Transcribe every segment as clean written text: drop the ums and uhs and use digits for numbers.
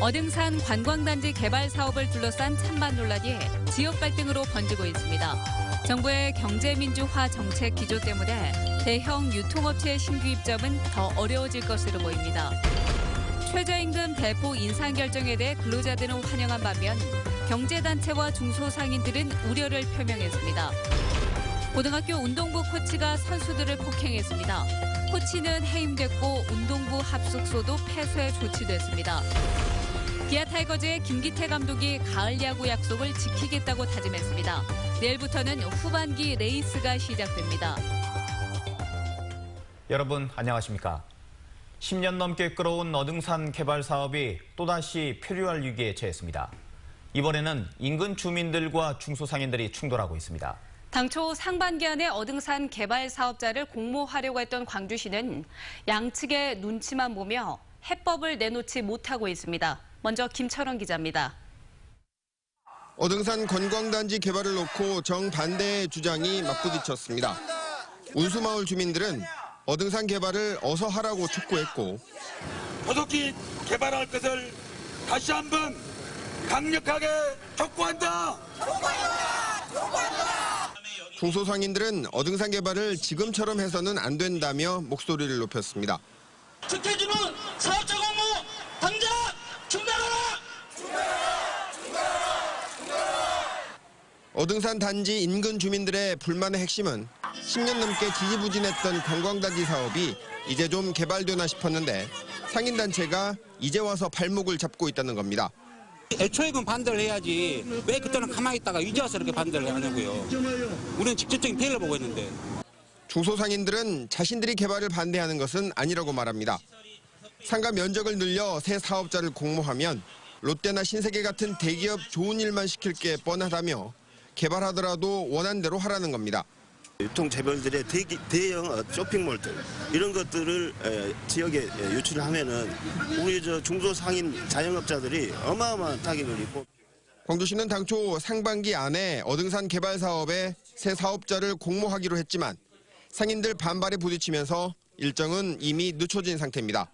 어등산 관광단지 개발 사업을 둘러싼 찬반 논란이 지역 갈등으로 번지고 있습니다. 정부의 경제민주화 정책 기조 때문에 대형 유통업체의 신규 입점은 더 어려워질 것으로 보입니다. 최저임금 대폭 인상 결정에 대해 근로자들은 환영한 반면 경제단체와 중소상인들은 우려를 표명했습니다. 고등학교 운동부 코치가 선수들을 폭행했습니다. 코치는 해임됐고 운동부 합숙소도 폐쇄 조치됐습니다. 기아 타이거즈의 김기태 감독이 가을 야구 약속을 지키겠다고 다짐했습니다. 내일부터는 후반기 레이스가 시작됩니다. 여러분 안녕하십니까? 10년 넘게 끌어온 어등산 개발 사업이 또다시 표류할 위기에 처했습니다. 이번에는 인근 주민들과 중소상인들이 충돌하고 있습니다. 당초 상반기 안에 어등산 개발 사업자를 공모하려고 했던 광주시는 양측의 눈치만 보며 해법을 내놓지 못하고 있습니다. 먼저 김철원 기자입니다. 어등산 관광단지 개발을 놓고 정반대의 주장이 맞부딪혔습니다. 운수마을 주민들은 어등산 개발을 어서 하라고 촉구했고 고속지 개발할 것을 다시 한번 강력하게 촉구한다. 중소상인들은 어등산 개발을 지금처럼 해서는 안 된다며 목소리를 높였습니다. 주택주는 사업자 공모 당장 중단하라! 어등산 단지 인근 주민들의 불만의 핵심은 10년 넘게 지지부진했던 관광단지 사업이 이제 좀 개발되나 싶었는데 상인단체가 이제 와서 발목을 잡고 있다는 겁니다. 애초에 그럼 반대를 해야지 왜 그때는 가만히 있다가 이제 와서 이렇게 반대를 하냐고요. 우리는 직접적인 피해를 보고 있는데. 중소상인들은 자신들이 개발을 반대하는 것은 아니라고 말합니다. 상가 면적을 늘려 새 사업자를 공모하면 롯데나 신세계 같은 대기업 좋은 일만 시킬 게 뻔하다며 개발하더라도 원한대로 하라는 겁니다. 유통재벌들의 대형 쇼핑몰들 이런 것들을 지역에 유출을 하면은 우리 중소상인 자영업자들이 어마어마한 타격을 입고. 광주시는 당초 상반기 안에 어등산 개발 사업에 새 사업자를 공모하기로 했지만 상인들 반발에 부딪히면서 일정은 이미 늦춰진 상태입니다.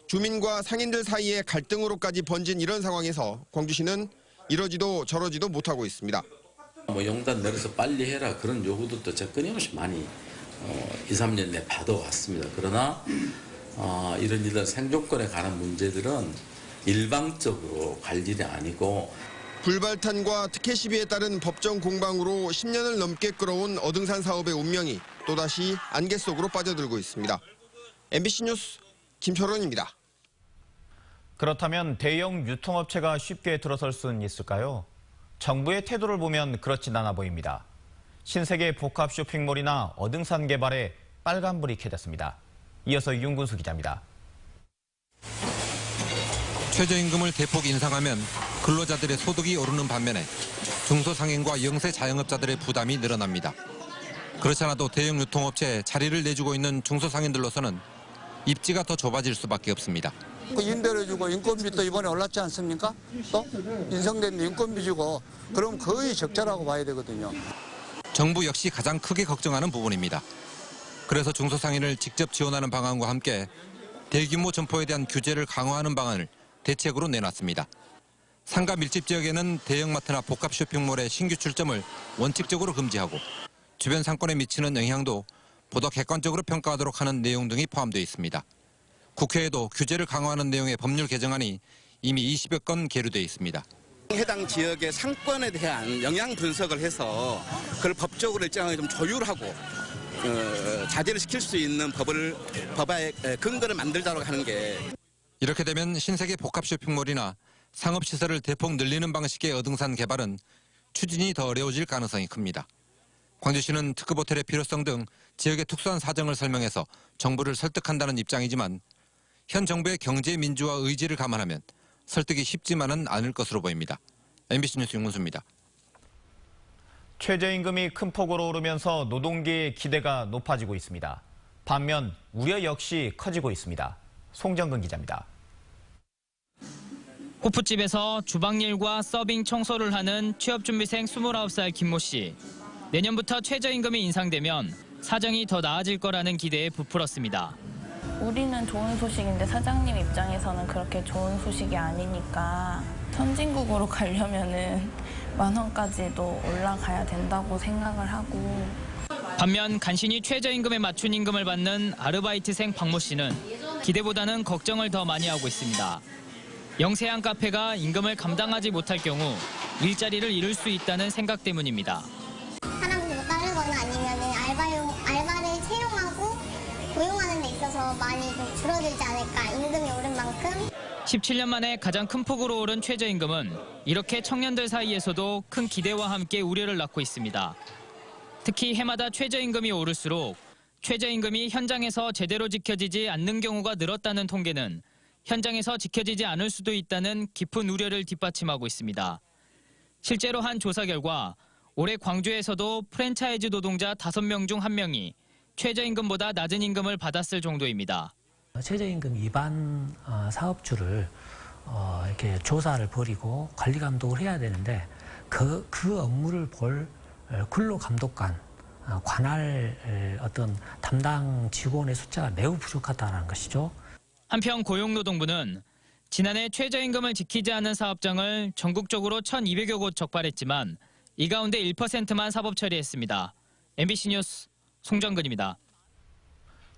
주민과 상인들 사이의 갈등으로까지 번진 이런 상황에서 광주시는 이러지도 저러지도 못하고 있습니다. 용단 내려서 빨리 해라 그런 요구들도 제가 끊임없이 많이 2, 3년 내에 받아왔습니다. 그러나 이런 생존권에 관한 문제들은 일방적으로 갈 일이 아니고 불발탄과 특혜 시비에 따른 법정 공방으로 10년을 넘게 끌어온 어등산 사업의 운명이 또다시 안개 속으로 빠져들고 있습니다. MBC 뉴스 김철원입니다. 그렇다면 대형 유통업체가 쉽게 들어설 수는 있을까요? 정부의 태도를 보면 그렇진 않아 보입니다. 신세계 복합 쇼핑몰이나 어등산 개발에 빨간불이 켜졌습니다. 이어서 윤군수 기자입니다. 최저임금을 대폭 인상하면 근로자들의 소득이 오르는 반면에 중소상인과 영세 자영업자들의 부담이 늘어납니다. 그렇지 않아도 대형 유통업체에 자리를 내주고 있는 중소상인들로서는 입지가 더 좁아질 수밖에 없습니다. 임대료 주고 인건비도 이번에 올랐지 않습니까? 또 인상된 인건비 주고 그럼 거의 적자라고 봐야 되거든요. 정부 역시 가장 크게 걱정하는 부분입니다. 그래서 중소상인을 직접 지원하는 방안과 함께 대규모 점포에 대한 규제를 강화하는 방안을 대책으로 내놨습니다. 상가 밀집 지역에는 대형마트나 복합 쇼핑몰의 신규 출점을 원칙적으로 금지하고 주변 상권에 미치는 영향도 보다 객관적으로 평가하도록 하는 내용 등이 포함되어 있습니다. 국회에도 규제를 강화하는 내용의 법률 개정안이 이미 20여 건 계류되어 있습니다. 해당 지역의 상권에 대한 영향 분석을 해서 그걸 법적으로 일정하게 좀 조율하고 자제를 시킬 수 있는 법의 근거를 만들자고 하는 게. 이렇게 되면 신세계 복합 쇼핑몰이나 상업시설을 대폭 늘리는 방식의 어등산 개발은 추진이 더 어려워질 가능성이 큽니다. 광주시는 특급 호텔의 필요성 등 지역의 특수한 사정을 설명해서 정부를 설득한다는 입장이지만 현 정부의 경제 민주화 의지를 감안하면 설득이 쉽지만은 않을 것으로 보입니다. MBC 뉴스 윤문수입니다. 최저임금이 큰 폭으로 오르면서 노동계의 기대가 높아지고 있습니다. 반면 우려 역시 커지고 있습니다. 송정근 기자입니다. 호프집에서 주방일과 서빙 청소를 하는 취업준비생 29살 김모 씨. 내년부터 최저임금이 인상되면 사정이 더 나아질 거라는 기대에 부풀었습니다. 우리는 좋은 소식인데 사장님 입장에서는 그렇게 좋은 소식이 아니니까 선진국으로 가려면은 10,000원까지도 올라가야 된다고 생각을 하고. 반면 간신히 최저임금에 맞춘 임금을 받는 아르바이트생 박모 씨는 기대보다는 걱정을 더 많이 하고 있습니다. 영세한 카페가 임금을 감당하지 못할 경우 일자리를 잃을 수 있다는 생각 때문입니다. 사람들이 뭐 따르거나 아니면 알바를 채용하고 고용하는 데 있어서 많이 좀 줄어들지 않을까, 임금이 오른 만큼. 17년 만에 가장 큰 폭으로 오른 최저임금은 이렇게 청년들 사이에서도 큰 기대와 함께 우려를 낳고 있습니다. 특히 해마다 최저임금이 오를수록 최저임금이 현장에서 제대로 지켜지지 않는 경우가 늘었다는 통계는 현장에서 지켜지지 않을 수도 있다는 깊은 우려를 뒷받침하고 있습니다. 실제로 한 조사 결과 올해 광주에서도 프랜차이즈 노동자 5명 중 1명이 최저임금보다 낮은 임금을 받았을 정도입니다. 최저임금 위반 사업주를 이렇게 조사를 벌이고 관리 감독을 해야 되는데 그 업무를 볼 근로감독관, 관할 어떤 담당 직원의 숫자가 매우 부족하다는 것이죠. 한편 고용노동부는 지난해 최저임금을 지키지 않은 사업장을 전국적으로 1,200여 곳 적발했지만 이 가운데 1%만 사법 처리했습니다. MBC 뉴스 송정근입니다.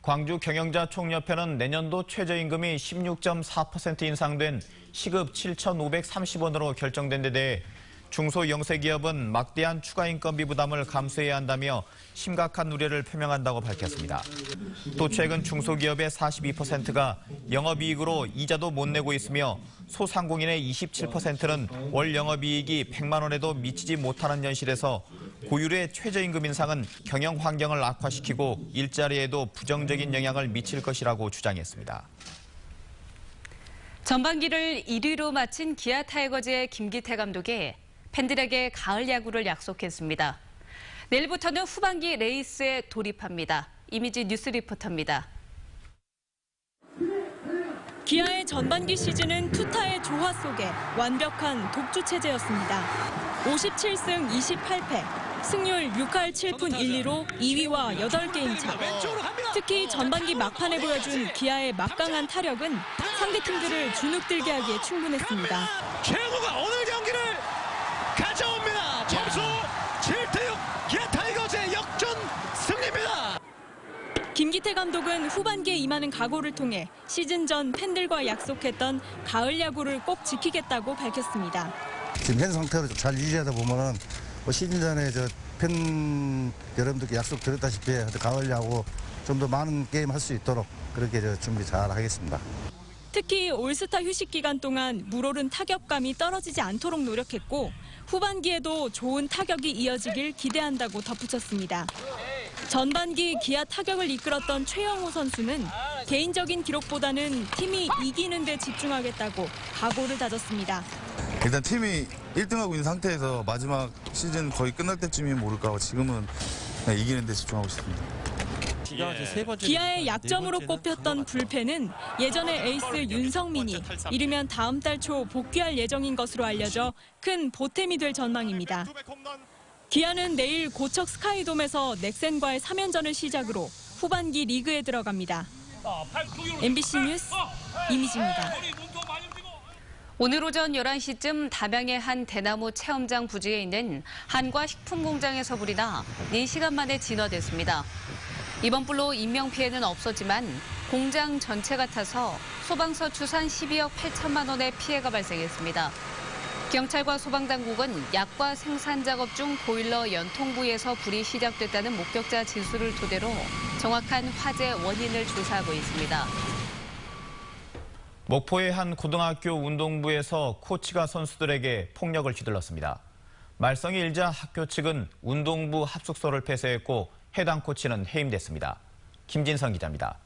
광주 경영자 총협회는 내년도 최저임금이 16.4% 인상된 시급 7,530원으로 결정된 데 대해 중소영세기업은 막대한 추가 인건비 부담을 감수해야 한다며 심각한 우려를 표명한다고 밝혔습니다. 또 최근 중소기업의 42%가 영업이익으로 이자도 못 내고 있으며 소상공인의 27%는 월 영업이익이 100만 원에도 미치지 못하는 현실에서 고율의 최저임금 인상은 경영 환경을 악화시키고 일자리에도 부정적인 영향을 미칠 것이라고 주장했습니다. 전반기를 1위로 마친 기아 타이거즈의 김기태 감독이 팬들에게 가을 야구를 약속했습니다. 내일부터는 후반기 레이스에 돌입합니다. 이미지 뉴스 리포터입니다. 기아의 전반기 시즌은 투타의 조화 속에 완벽한 독주 체제였습니다. 57승 28패, 승률 6할 7푼 1리로 2위와 8게임 차. 특히 전반기 막판에 보여준 기아의 막강한 타력은 상대팀들을 주눅들게 하기에 충분했습니다. 최고가 오늘 경기를 가져옵니다. 점수 7대6 기아 타이거즈의 역전 승리입니다. 김기태 감독은 후반기에 임하는 각오를 통해 시즌 전 팬들과 약속했던 가을 야구를 꼭 지키겠다고 밝혔습니다. 지금 현 상태로 잘 유지하다 보면은 시즌 전에 팬 여러분들께 약속드렸다시피 가을 야구 좀 더 많은 게임 할 수 있도록 그렇게 준비 잘 하겠습니다. 특히 올스타 휴식 기간 동안 물오른 타격감이 떨어지지 않도록 노력했고 후반기에도 좋은 타격이 이어지길 기대한다고 덧붙였습니다. 전반기 기아 타격을 이끌었던 최영호 선수는 개인적인 기록보다는 팀이 이기는 데 집중하겠다고 각오를 다졌습니다. 일단 팀이 1등하고 있는 상태에서 마지막 시즌 거의 끝날 때쯤이면 모를까 지금은 이기는 데 집중하고 있습니다. 기아의 약점으로 꼽혔던 불펜은 예전의 에이스 윤성민이 이르면 다음 달 초 복귀할 예정인 것으로 알려져 큰 보탬이 될 전망입니다. 기아는 내일 고척 스카이돔에서 넥센과의 3연전을 시작으로 후반기 리그에 들어갑니다. MBC 뉴스 이미지입니다. 오늘 오전 11시쯤 담양의 한 대나무 체험장 부지에 있는 한과 식품공장에서 불이 나 4시간 만에 진화됐습니다. 이번 불로 인명피해는 없었지만 공장 전체가 타서 소방서 추산 12억 8천만 원의 피해가 발생했습니다. 경찰과 소방당국은 약과 생산 작업 중 보일러 연통 부위에서 불이 시작됐다는 목격자 진술을 토대로 정확한 화재 원인을 조사하고 있습니다. 목포의 한 고등학교 운동부에서 코치가 선수들에게 폭력을 휘둘렀습니다. 말썽이 일자 학교 측은 운동부 합숙소를 폐쇄했고 해당 코치는 해임됐습니다. 김진성 기자입니다.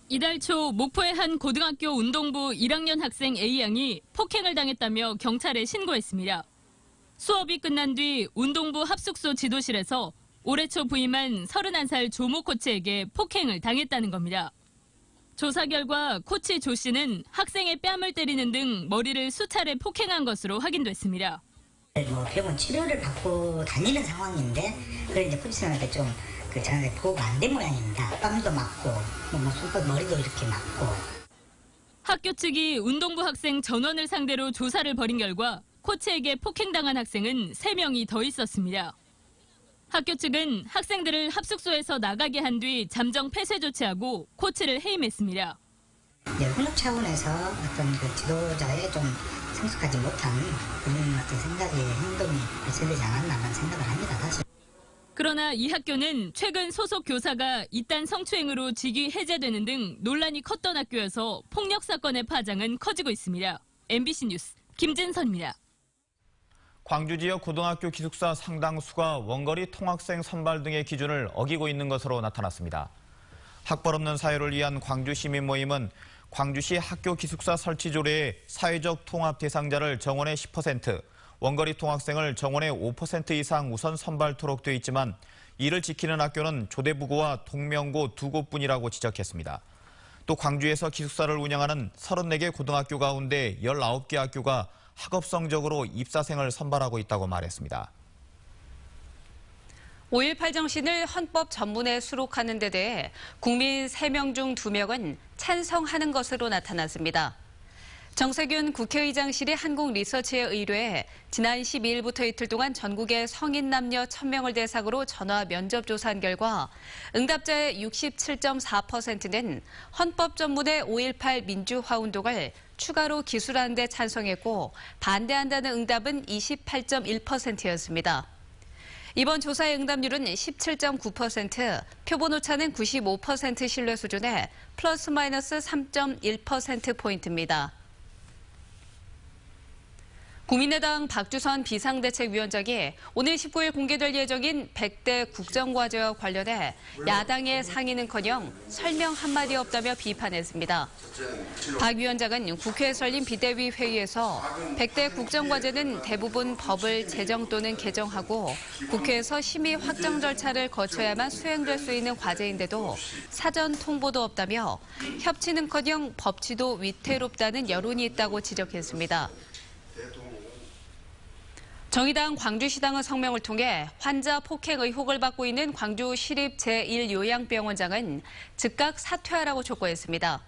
이달 초 목포의 한 고등학교 운동부 1학년 학생 A양이 폭행을 당했다며 경찰에 신고했습니다. 수업이 끝난 뒤 운동부 합숙소 지도실에서 올해 초 부임한 31살 조모 코치에게 폭행을 당했다는 겁니다. 조사 결과 코치 조 씨는 학생의 뺨을 때리는 등 머리를 수차례 폭행한 것으로 확인됐습니다. 대부분 치료를 받고 다니는 상황인데 그걸 이제 코치님한테 좀 그 전에 보호가 안 된 모양입니다. 뺨도 맞고 손톱 머리도 이렇게 맞고. 학교 측이 운동부 학생 전원을 상대로 조사를 벌인 결과 코치에게 폭행당한 학생은 3명이 더 있었습니다. 학교 측은 학생들을 합숙소에서 나가게 한 뒤 잠정 폐쇄 조치하고 코치를 해임했습니다. 훈육 차원에서 어떤 그 지도자의 좀 성숙하지 못한 그런 어떤 생각이 행동이 발생되지 않았나라는 생각을 합니다. 사실. 그러나 이 학교는 최근 소속 교사가 이딴 성추행으로 직위 해제되는 등 논란이 컸던 학교여서 폭력 사건의 파장은 커지고 있습니다. MBC 뉴스 김진선입니다. 광주 지역 고등학교 기숙사 상당수가 원거리 통학생 선발 등의 기준을 어기고 있는 것으로 나타났습니다. 학벌 없는 사회를 위한 광주 시민 모임은 광주시 학교 기숙사 설치 조례에 사회적 통합 대상자를 정원의 10%, 원거리 통학생을 정원의 5% 이상 우선 선발토록 돼 있지만 이를 지키는 학교는 조대부고와 동명고 2곳뿐이라고 지적했습니다. 또 광주에서 기숙사를 운영하는 34개 고등학교 가운데 19개 학교가 학업성적으로 입사생을 선발하고 있다고 말했습니다. 5.18 정신을 헌법 전문에 수록하는 데 대해 국민 3명 중 2명은 찬성하는 것으로 나타났습니다. 정세균 국회의장실이 한국리서치에 의뢰해 지난 12일부터 이틀 동안 전국의 성인 남녀 1,000명을 대상으로 전화 면접 조사한 결과 응답자의 67.4%는 헌법 전문의 5.18 민주화 운동을 추가로 기술하는 데 찬성했고 반대한다는 응답은 28.1%였습니다. 이번 조사의 응답률은 17.9%, 표본 오차는 95% 신뢰 수준에 플러스 마이너스 3.1%포인트입니다. 국민의당 박주선 비상대책위원장이 오늘 19일 공개될 예정인 100대 국정과제와 관련해 야당의 상의는커녕 설명 한마디 없다며 비판했습니다. 박 위원장은 국회에 열린 비대위 회의에서 100대 국정과제는 대부분 법을 제정 또는 개정하고 국회에서 심의 확정 절차를 거쳐야만 수행될 수 있는 과제인데도 사전 통보도 없다며 협치는커녕 법치도 위태롭다는 여론이 있다고 지적했습니다. 정의당 광주시당은 성명을 통해 환자 폭행 의혹을 받고 있는 광주 시립 제1요양병원장은 즉각 사퇴하라고 촉구했습니다.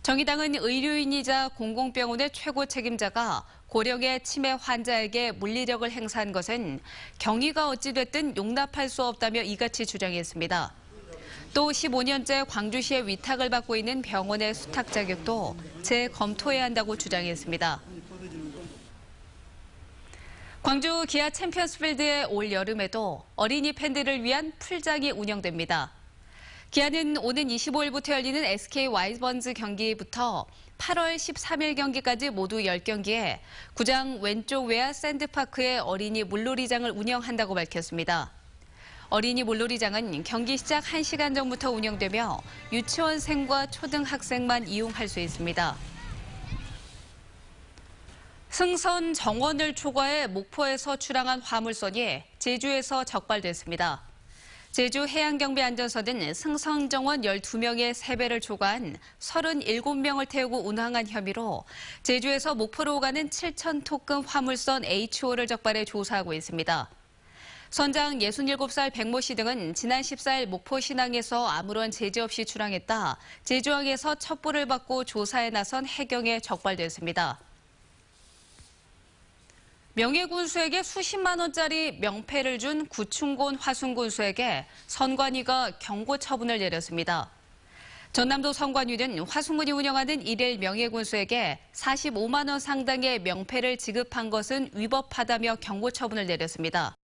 정의당은 의료인이자 공공병원의 최고 책임자가 고령의 치매 환자에게 물리력을 행사한 것은 경위가 어찌됐든 용납할 수 없다며 이같이 주장했습니다. 또 15년째 광주시의 위탁을 받고 있는 병원의 수탁 자격도 재검토해야 한다고 주장했습니다. 광주 기아 챔피언스필드의 올 여름에도 어린이 팬들을 위한 풀장이 운영됩니다. 기아는 오는 25일부터 열리는 SK 와이번즈 경기부터 8월 13일 경기까지 모두 10경기에 구장 왼쪽 외야 샌드파크의 어린이 물놀이장을 운영한다고 밝혔습니다. 어린이 물놀이장은 경기 시작 1시간 전부터 운영되며 유치원생과 초등학생만 이용할 수 있습니다. 승선 정원을 초과해 목포에서 출항한 화물선이 제주에서 적발됐습니다. 제주 해양경비안전선은 승선 정원 12명의 세배를 초과한 37명을 태우고 운항한 혐의로 제주에서 목포로 오가는 7,000톤급 화물선 H5를 적발해 조사하고 있습니다. 선장 67살 백모 씨 등은 지난 14일 목포 신항에서 아무런 제재 없이 출항했다 제주항에서 첩보를 받고 조사에 나선 해경에 적발됐습니다. 명예군수에게 수십만 원짜리 명패를 준 구충곤 화순군수에게 선관위가 경고 처분을 내렸습니다. 전남도 선관위는 화순군이 운영하는 일일 명예군수에게 45만 원 상당의 명패를 지급한 것은 위법하다며 경고 처분을 내렸습니다.